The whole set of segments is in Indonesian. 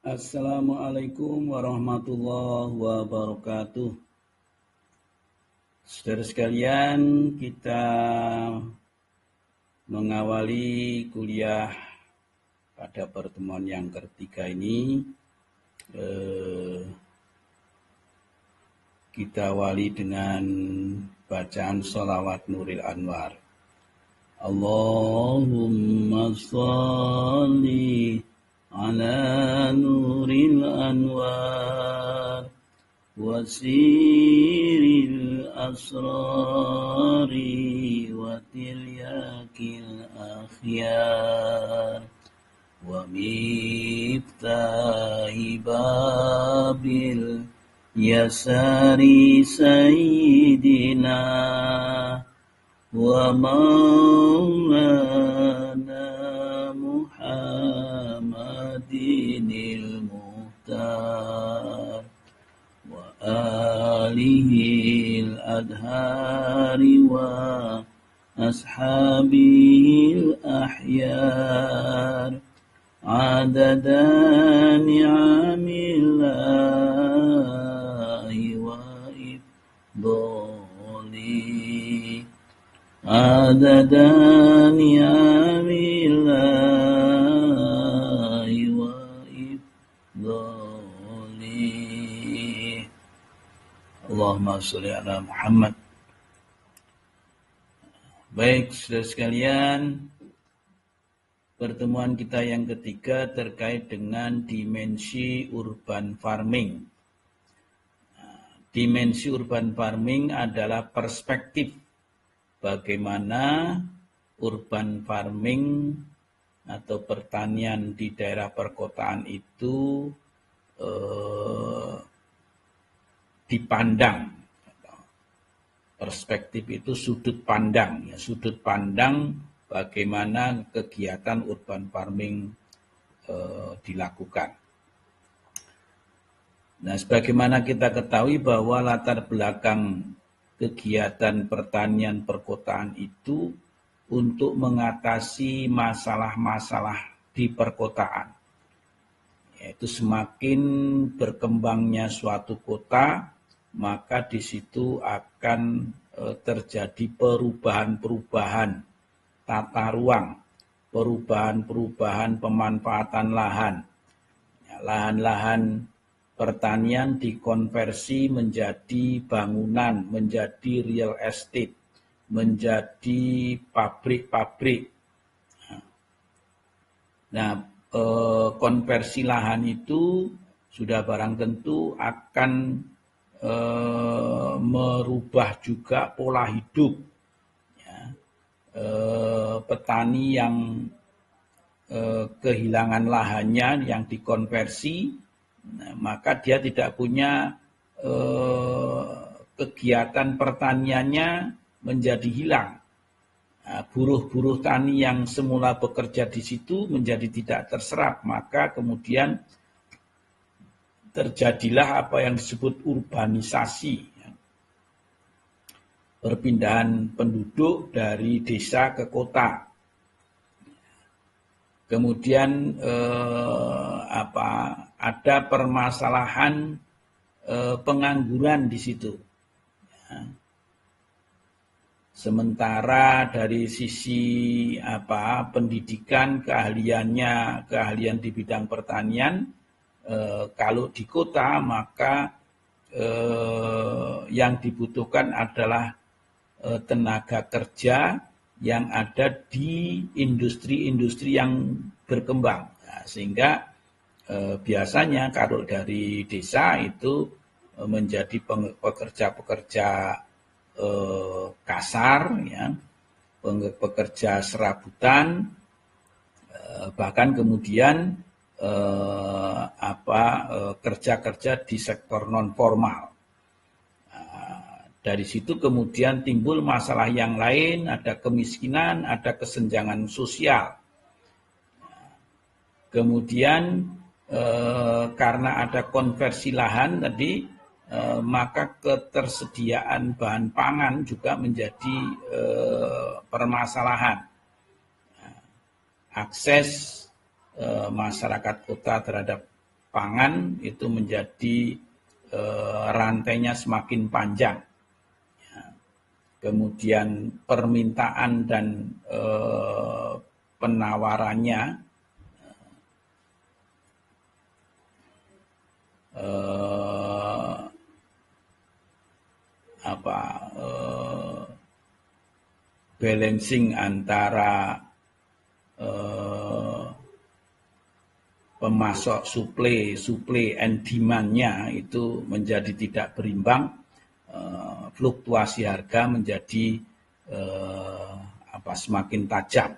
Assalamualaikum warahmatullahi wabarakatuh. Saudara sekalian, kita mengawali kuliah pada pertemuan yang ketiga ini. Kita awali dengan bacaan sholawat Nuril Anwar. Allahumma sholli ala Nuril Anwar wasiril asrari wa tilyakil akhyar wa miftahi babil yasari sayyidina wa maulana Muhammadinil muhtar wa alihil adhari wa ashabihil ahyar adada ni'amillahi wa ibdoli adada ni'amillahi wa ibdoli. Allahumma sholli ala Muhammad. Baik, saudara sekalian, pertemuan kita yang ketiga terkait dengan dimensi urban farming. Dimensi urban farming adalah perspektif bagaimana urban farming atau pertanian di daerah perkotaan itu dipandang. Perspektif itu sudut pandang, ya, sudut pandang bagaimana kegiatan urban farming dilakukan. Nah, sebagaimana kita ketahui bahwa latar belakang kegiatan pertanian perkotaan itu untuk mengatasi masalah-masalah di perkotaan. Yaitu semakin berkembangnya suatu kota, maka di situ akan terjadi perubahan-perubahan tata ruang, perubahan-perubahan pemanfaatan lahan. Lahan-lahan pertanian dikonversi menjadi bangunan, menjadi real estate, menjadi pabrik-pabrik. Nah, konversi lahan itu sudah barang tentu akan merubah juga pola hidup. Petani yang kehilangan lahannya yang dikonversi, maka dia tidak punya kegiatan pertaniannya menjadi hilang. Buruh-buruh tani yang semula bekerja di situ menjadi tidak terserap, maka kemudian terjadilah apa yang disebut urbanisasi. Perpindahan penduduk dari desa ke kota. Kemudian ada permasalahan pengangguran di situ. Sementara dari sisi pendidikan, keahlian di bidang pertanian, kalau di kota maka yang dibutuhkan adalah tenaga kerja yang ada di industri-industri yang berkembang. Nah, sehingga biasanya kalau dari desa itu menjadi pekerja-pekerja kasar, ya, pekerja serabutan, bahkan kemudian kerja-kerja di sektor non formal. Dari situ kemudian timbul masalah yang lain, ada kemiskinan, ada kesenjangan sosial. Kemudian karena ada konversi lahan tadi, maka ketersediaan bahan pangan juga menjadi permasalahan. Akses masyarakat kota terhadap pangan itu menjadi rantainya semakin panjang. Kemudian permintaan dan penawarannya balancing antara pemasok supply and demand-nya itu menjadi tidak berimbang, fluktuasi harga menjadi semakin tajam.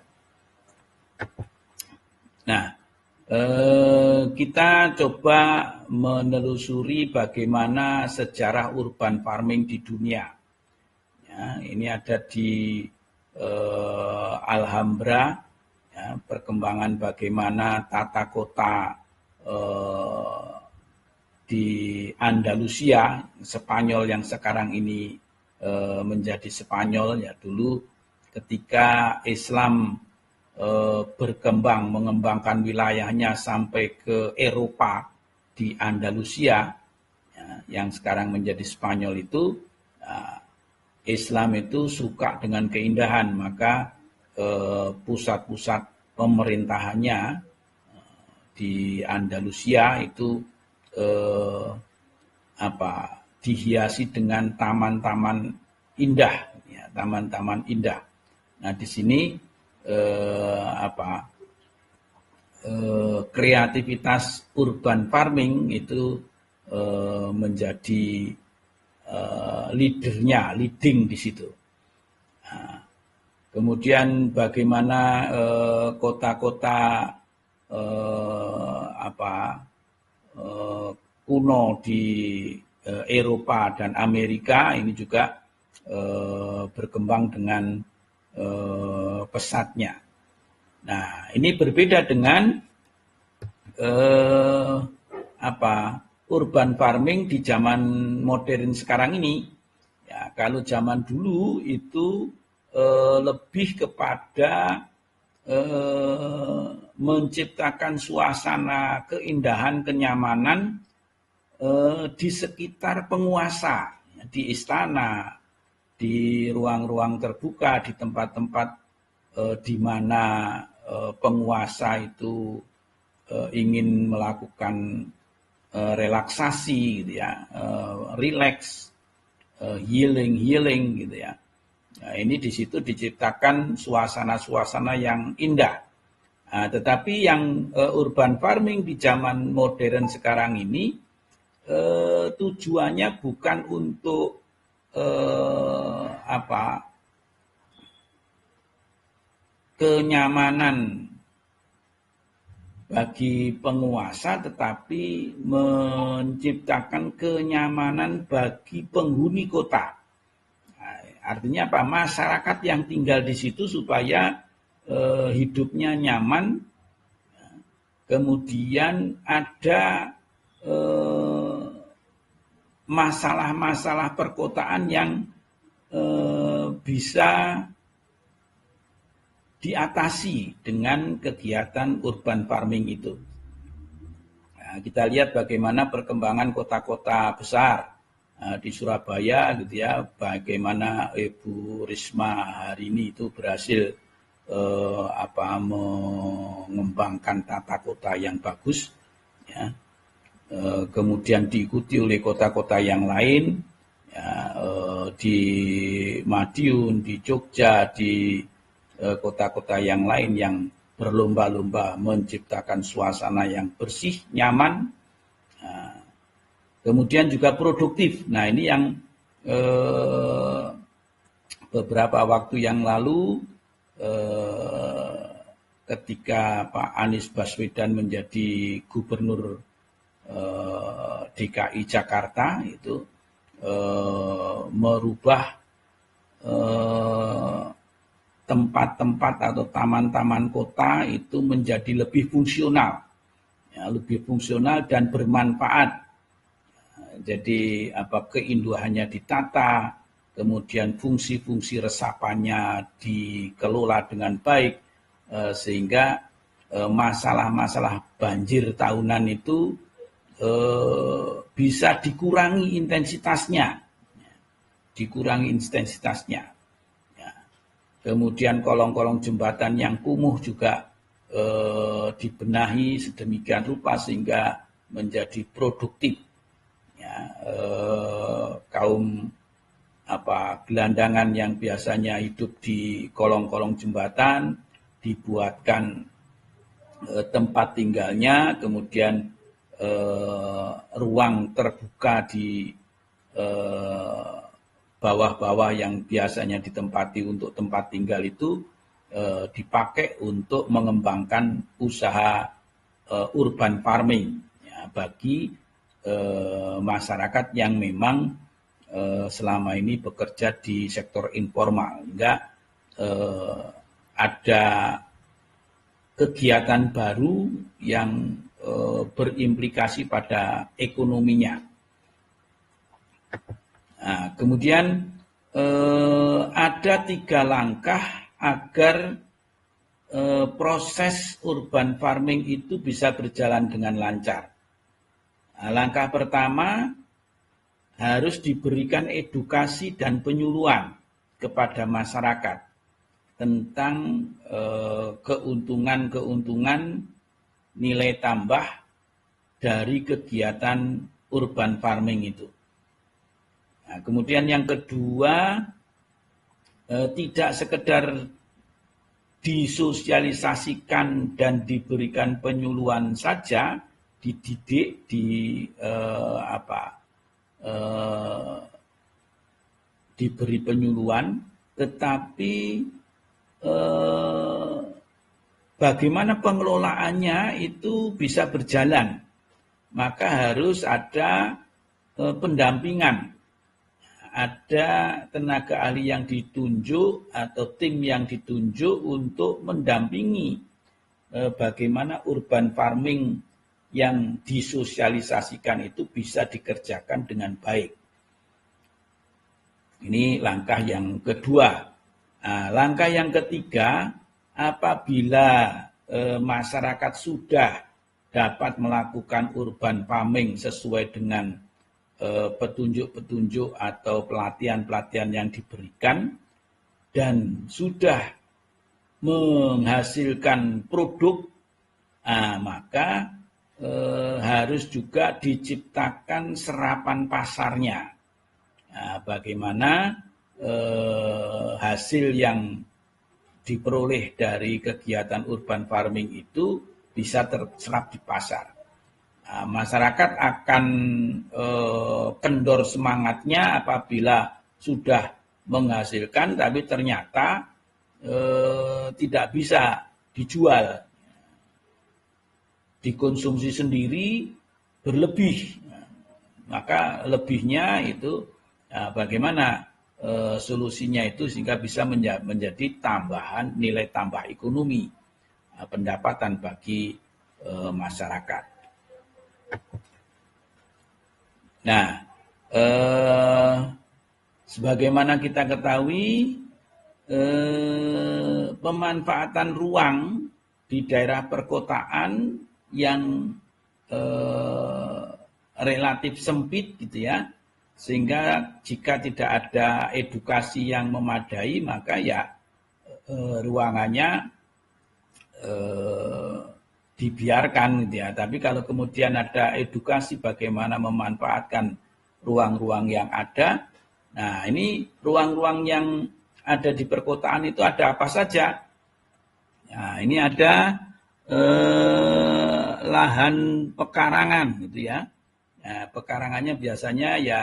Nah, kita coba menelusuri bagaimana sejarah urban farming di dunia. Ya, ini ada di Alhambra, ya, perkembangan bagaimana tata kota di Andalusia, Spanyol yang sekarang ini menjadi Spanyol, ya dulu ketika Islam berkembang, mengembangkan wilayahnya sampai ke Eropa di Andalusia, ya, yang sekarang menjadi Spanyol itu, Islam itu suka dengan keindahan, maka pusat-pusat pemerintahannya di Andalusia itu dihiasi dengan taman-taman indah, ya, taman-taman indah. Nah, di sini kreativitas urban farming itu menjadi leading di situ. Nah, kemudian bagaimana kota-kota kuno di Eropa dan Amerika ini juga berkembang dengan pesatnya. Nah, ini berbeda dengan urban farming di zaman modern sekarang ini. Ya, kalau zaman dulu itu lebih kepada menciptakan suasana keindahan, kenyamanan di sekitar penguasa, di istana, di ruang-ruang terbuka, di tempat-tempat di mana penguasa itu ingin melakukan relaksasi, gitu ya, relax, healing gitu ya. Nah, ini di situ diciptakan suasana-suasana yang indah. Nah, tetapi yang urban farming di zaman modern sekarang ini tujuannya bukan untuk kenyamanan bagi penguasa, tetapi menciptakan kenyamanan bagi penghuni kota. Nah, artinya apa? Masyarakat yang tinggal di situ supaya hidupnya nyaman. Kemudian ada masalah-masalah perkotaan yang bisa diatasi dengan kegiatan urban farming itu. Nah, kita lihat bagaimana perkembangan kota-kota besar di Surabaya, gitu ya, bagaimana Ibu Risma hari ini itu berhasil mengembangkan tata kota yang bagus, ya. Kemudian diikuti oleh kota-kota yang lain, ya, di Madiun, di Jogja, di kota-kota yang lain yang berlomba-lomba menciptakan suasana yang bersih, nyaman, kemudian juga produktif. Nah, ini yang beberapa waktu yang lalu ketika Pak Anies Baswedan menjadi gubernur DKI Jakarta itu merubah tempat-tempat atau taman-taman kota itu menjadi lebih fungsional, ya, lebih fungsional dan bermanfaat. Jadi keindahannya ditata, kemudian fungsi-fungsi resapannya dikelola dengan baik, sehingga masalah-masalah banjir tahunan itu bisa dikurangi intensitasnya, Ya. Kemudian kolong-kolong jembatan yang kumuh juga dibenahi sedemikian rupa sehingga menjadi produktif. Ya, kaum gelandangan yang biasanya hidup di kolong-kolong jembatan dibuatkan tempat tinggalnya, kemudian ruang terbuka di bawah-bawah yang biasanya ditempati untuk tempat tinggal itu dipakai untuk mengembangkan usaha urban farming ya, bagi masyarakat yang memang selama ini bekerja di sektor informal, hingga ada kegiatan baru yang berimplikasi pada ekonominya. Nah, kemudian ada 3 langkah agar proses urban farming itu bisa berjalan dengan lancar. Nah, langkah pertama harus diberikan edukasi dan penyuluhan kepada masyarakat tentang keuntungan-keuntungan nilai tambah dari kegiatan urban farming itu. Nah, kemudian yang kedua, tidak sekedar disosialisasikan dan diberikan penyuluhan saja, dididik, diberi penyuluhan, tetapi bagaimana pengelolaannya itu bisa berjalan. Maka harus ada pendampingan, ada tenaga ahli yang ditunjuk atau tim yang ditunjuk untuk mendampingi bagaimana urban farming yang disosialisasikan itu bisa dikerjakan dengan baik. Ini langkah yang kedua. Nah, langkah yang ketiga, apabila masyarakat sudah dapat melakukan urban farming sesuai dengan petunjuk-petunjuk atau pelatihan-pelatihan yang diberikan dan sudah menghasilkan produk, maka harus juga diciptakan serapan pasarnya. Nah, bagaimana hasil yang diperoleh dari kegiatan urban farming itu bisa terserap di pasar. Nah, masyarakat akan kendor semangatnya apabila sudah menghasilkan tapi ternyata tidak bisa dijual, dikonsumsi sendiri berlebih. Maka lebihnya itu bagaimana solusinya itu sehingga bisa menjadi tambahan nilai tambah ekonomi, pendapatan bagi masyarakat. Nah, sebagaimana kita ketahui, pemanfaatan ruang di daerah perkotaan yang relatif sempit gitu ya, sehingga jika tidak ada edukasi yang memadai maka ya ruangannya dibiarkan gitu ya. Tapi kalau kemudian ada edukasi bagaimana memanfaatkan ruang-ruang yang ada, nah ini ruang-ruang yang ada di perkotaan itu ada apa saja? Nah, ini ada lahan pekarangan gitu ya. Nah, pekarangannya biasanya ya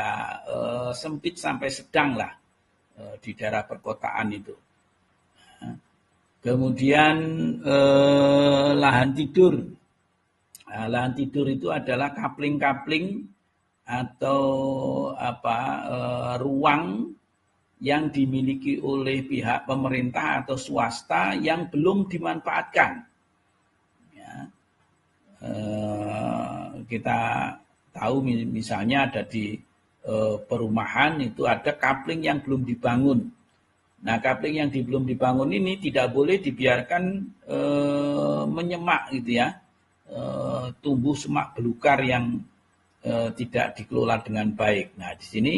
sempit sampai sedang lah di daerah perkotaan itu. Nah, kemudian lahan tidur. Nah, lahan tidur itu adalah kapling-kapling atau ruang yang dimiliki oleh pihak pemerintah atau swasta yang belum dimanfaatkan. Ya. Kita tahu misalnya ada di perumahan itu ada kapling yang belum dibangun. Nah, kapling yang belum dibangun ini tidak boleh dibiarkan menyemak gitu ya, tumbuh semak belukar yang tidak dikelola dengan baik. Nah, di sini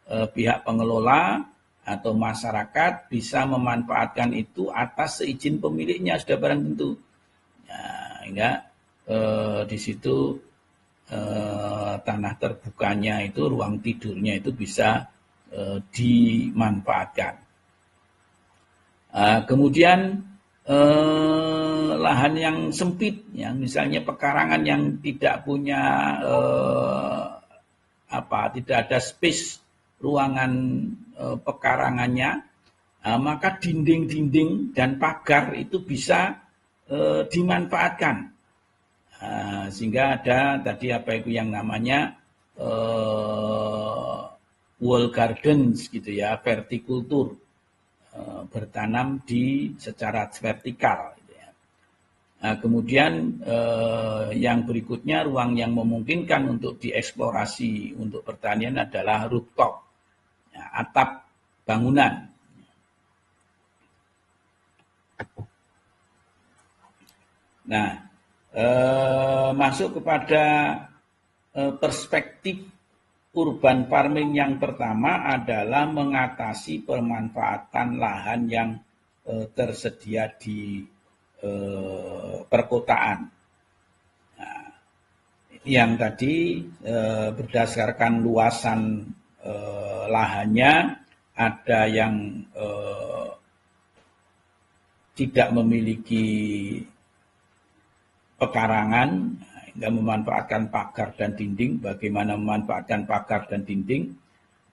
pihak pengelola atau masyarakat bisa memanfaatkan itu atas seizin pemiliknya sudah barang tentu. Nah, hingga di situ tanah terbukanya itu, ruang tidurnya itu bisa dimanfaatkan. Kemudian lahan yang sempit, yang misalnya pekarangan yang tidak punya tidak ada space ruangan pekarangannya, maka dinding-dinding dan pagar itu bisa dimanfaatkan. Sehingga ada tadi itu yang namanya wall gardens gitu ya, vertikultur. Bertanam secara vertikal. Gitu ya. Nah, kemudian yang berikutnya, ruang yang memungkinkan untuk dieksplorasi untuk pertanian adalah rooftop, ya, atap bangunan. Nah, masuk kepada perspektif urban farming yang pertama adalah mengatasi pemanfaatan lahan yang tersedia di perkotaan. Nah, yang tadi berdasarkan luasan lahannya, ada yang tidak memiliki pekarangan, hingga memanfaatkan pagar dan dinding. Bagaimana memanfaatkan pagar dan dinding?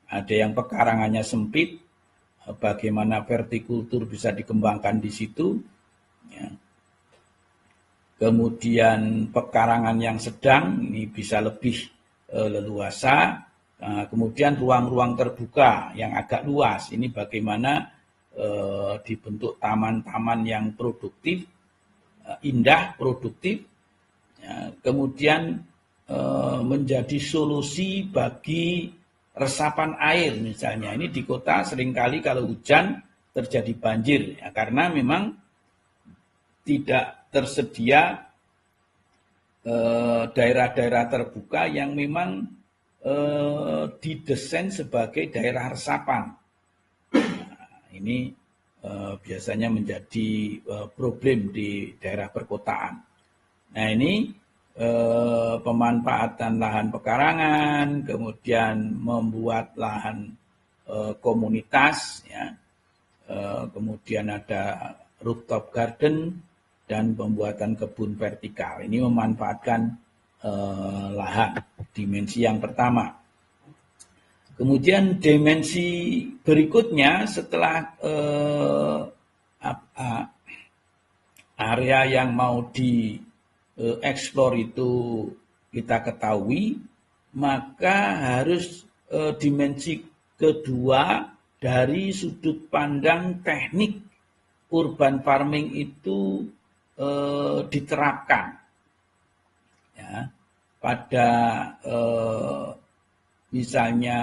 Ada yang pekarangannya sempit, bagaimana vertikultur bisa dikembangkan di situ. Ya. Kemudian pekarangan yang sedang, ini bisa lebih leluasa. Kemudian ruang-ruang terbuka yang agak luas, ini bagaimana dibentuk taman-taman yang produktif, indah, produktif. Ya, kemudian menjadi solusi bagi resapan air misalnya. Ini di kota seringkali kalau hujan terjadi banjir, ya, karena memang tidak tersedia daerah-daerah terbuka yang memang didesain sebagai daerah resapan. Nah, ini biasanya menjadi problem di daerah perkotaan. Nah, ini pemanfaatan lahan pekarangan, kemudian membuat lahan komunitas, ya, kemudian ada rooftop garden dan pembuatan kebun vertikal. Ini memanfaatkan lahan, dimensi yang pertama. Kemudian dimensi berikutnya setelah area yang mau dieksplor itu kita ketahui, maka harus dimensi kedua dari sudut pandang teknik urban farming itu diterapkan. Ya, pada misalnya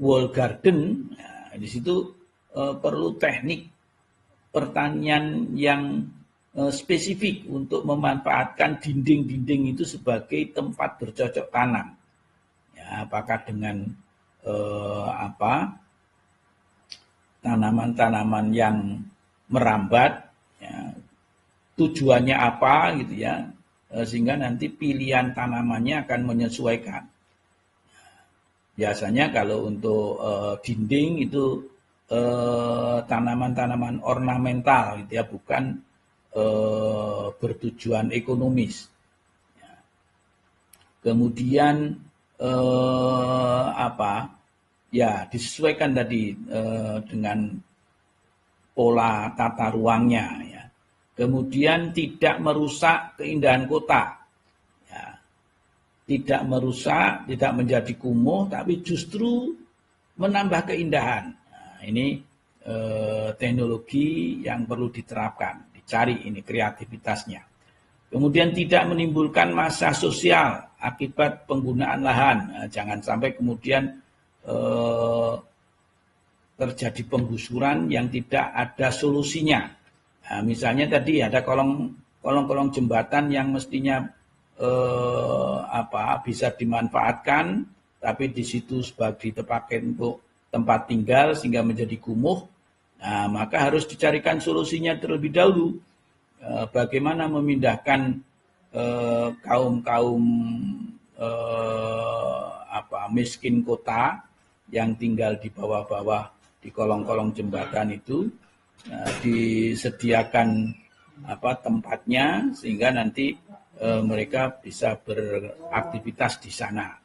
wall garden, ya, di situ perlu teknik pertanian yang spesifik untuk memanfaatkan dinding-dinding itu sebagai tempat bercocok tanam. Ya, apakah dengan tanaman-tanaman yang merambat, ya, tujuannya apa gitu ya, sehingga nanti pilihan tanamannya akan menyesuaikan. Biasanya kalau untuk dinding itu tanaman-tanaman ornamental gitu ya, bukan bertujuan ekonomis. Ya. Kemudian ya disesuaikan tadi dengan pola tata ruangnya. Ya. Kemudian tidak merusak keindahan kota. Ya. Tidak merusak, tidak menjadi kumuh, tapi justru menambah keindahan. Nah, ini teknologi yang perlu diterapkan, dicari ini kreativitasnya. Kemudian tidak menimbulkan massa sosial akibat penggunaan lahan. Nah, jangan sampai kemudian terjadi penggusuran yang tidak ada solusinya. Nah, misalnya tadi ada kolong-kolong jembatan yang mestinya bisa dimanfaatkan, tapi di situ sebagai dipakai untuk tempat tinggal sehingga menjadi kumuh. Nah, maka harus dicarikan solusinya terlebih dahulu. Bagaimana memindahkan kaum-kaum miskin kota yang tinggal di bawah-bawah di kolong-kolong jembatan itu, disediakan tempatnya sehingga nanti mereka bisa beraktivitas di sana.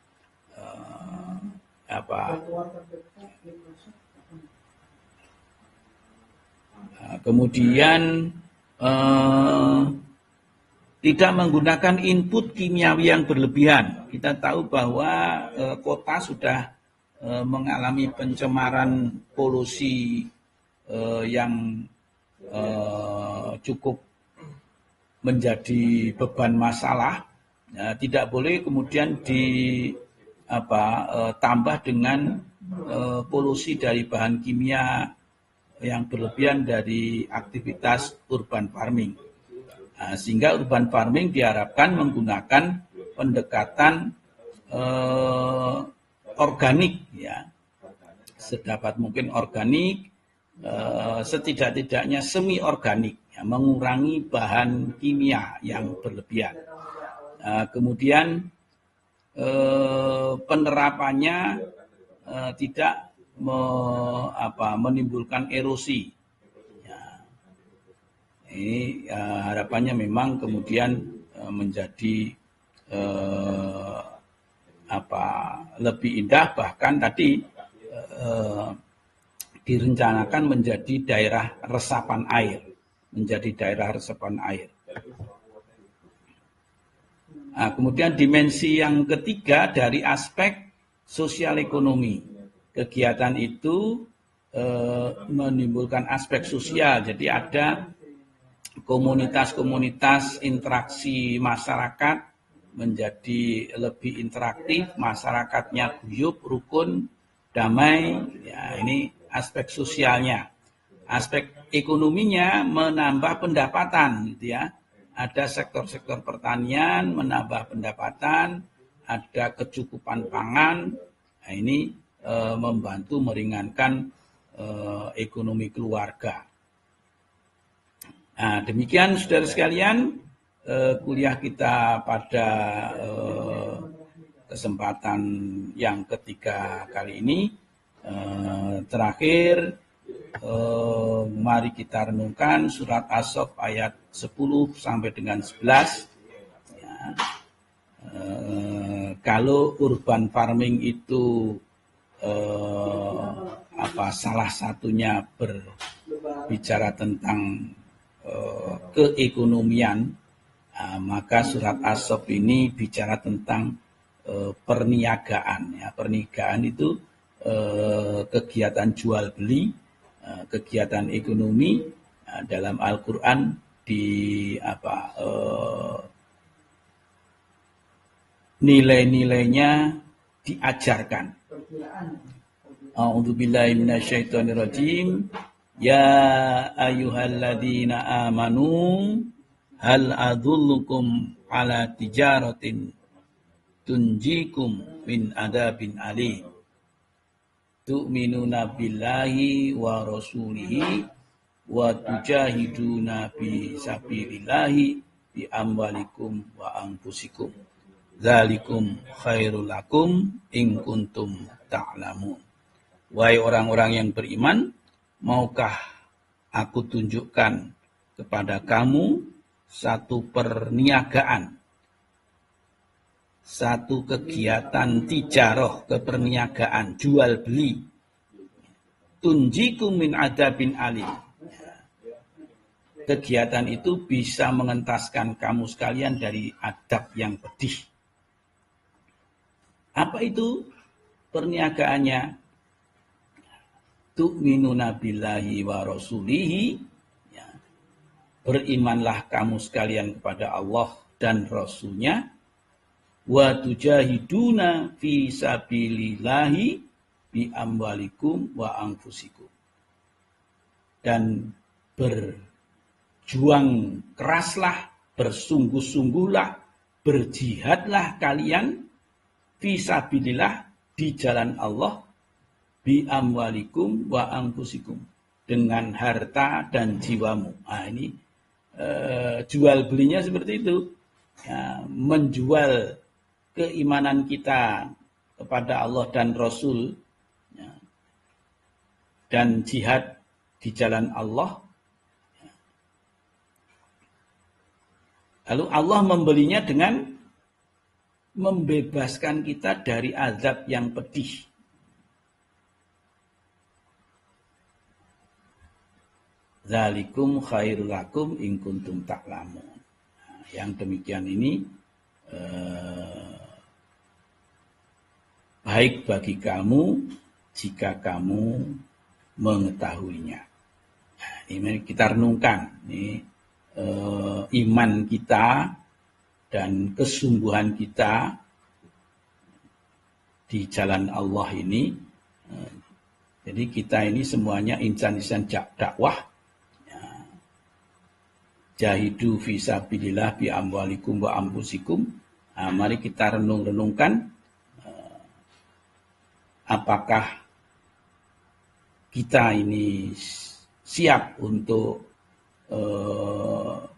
Kemudian tidak menggunakan input kimiawi yang berlebihan. Kita tahu bahwa kota sudah mengalami pencemaran polusi yang cukup menjadi beban masalah. Tidak boleh kemudian tambah dengan polusi dari bahan kimia yang berlebihan dari aktivitas urban farming. Sehingga urban farming diharapkan menggunakan pendekatan organik, ya, sedapat mungkin organik, setidak-tidaknya semi organik, ya, mengurangi bahan kimia yang berlebihan. Kemudian penerapannya tidak menimbulkan erosi. Ini harapannya memang kemudian menjadi lebih indah, bahkan tadi direncanakan menjadi daerah resapan air, Nah, kemudian dimensi yang ketiga dari aspek sosial ekonomi, kegiatan itu menimbulkan aspek sosial, jadi ada komunitas-komunitas interaksi masyarakat menjadi lebih interaktif, masyarakatnya guyup, rukun, damai. Ya, ini aspek sosialnya. Aspek ekonominya menambah pendapatan, gitu ya. Ada sektor-sektor pertanian menambah pendapatan, ada kecukupan pangan. Nah, ini membantu meringankan ekonomi keluarga. Nah, demikian saudara sekalian, kuliah kita pada kesempatan yang ketiga kali ini. Terakhir, mari kita renungkan surat As-Saff ayat 10 sampai dengan 11. Ya, kalau urban farming itu salah satunya berbicara tentang keekonomian, maka surat As-Saff ini bicara tentang perniagaan. Ya, perniagaan itu kegiatan jual beli, kegiatan ekonomi. Dalam Al-Quran nilai-nilainya diajarkan. A'udzubillahi minasyaitonirrajim. Ya ayyuhalladzina amanu hal adullukum ala tijaratin tunjikum min adabin alim tu'minuna billahi wa rasulihi wa tujahiduna fi sabilillahi bi amwalikum wa anfusikum dzalikum khairul lakum in kuntum ta'lamun. Wahai orang-orang yang beriman, maukah aku tunjukkan kepada kamu satu perniagaan, satu kegiatan tijarah, keperniagaan, jual beli. Tunjikum min adabin alim. Kegiatan itu bisa mengentaskan kamu sekalian dari adab yang pedih. Apa itu perniagaannya? Tu'minuna billahi wa rasulihi, ya. Berimanlah kamu sekalian kepada Allah dan Rasulnya. Wa tujahiduna fi sabilillahi bi amwalikum wa anfusikum. Dan berjuang keraslah, bersungguh-sungguhlah berjihadlah kalian fisabilillah di jalan Allah bi amwalikum wa anfusikum dengan harta dan jiwamu. Nah, ini jual belinya seperti itu. Ya, menjual keimanan kita kepada Allah dan Rasul, ya, dan jihad di jalan Allah. Lalu Allah membelinya dengan membebaskan kita dari azab yang pedih. Zalikum khairul lakum in kuntum ta'lamun. Nah, yang demikian ini baik bagi kamu jika kamu mengetahuinya. Nah, ini kita renungkan. Ini iman kita dan kesungguhan kita di jalan Allah ini. Jadi kita ini semuanya insan-insan dakwah. Jahidu fisabilillah bi amwalikum wa anfusikum. Nah, mari kita renung-renungkan apakah kita ini siap untuk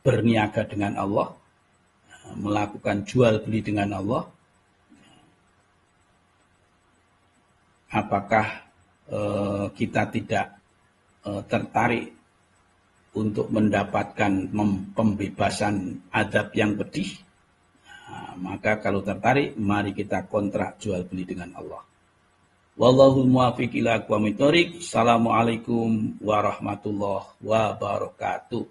berniaga dengan Allah, melakukan jual beli dengan Allah. Apakah kita tidak tertarik untuk mendapatkan pembebasan azab yang pedih? Nah, maka kalau tertarik, mari kita kontrak jual beli dengan Allah. Wallahul muwaffiq ila aqwamit thoriq. Assalamualaikum warahmatullahi wabarakatuh.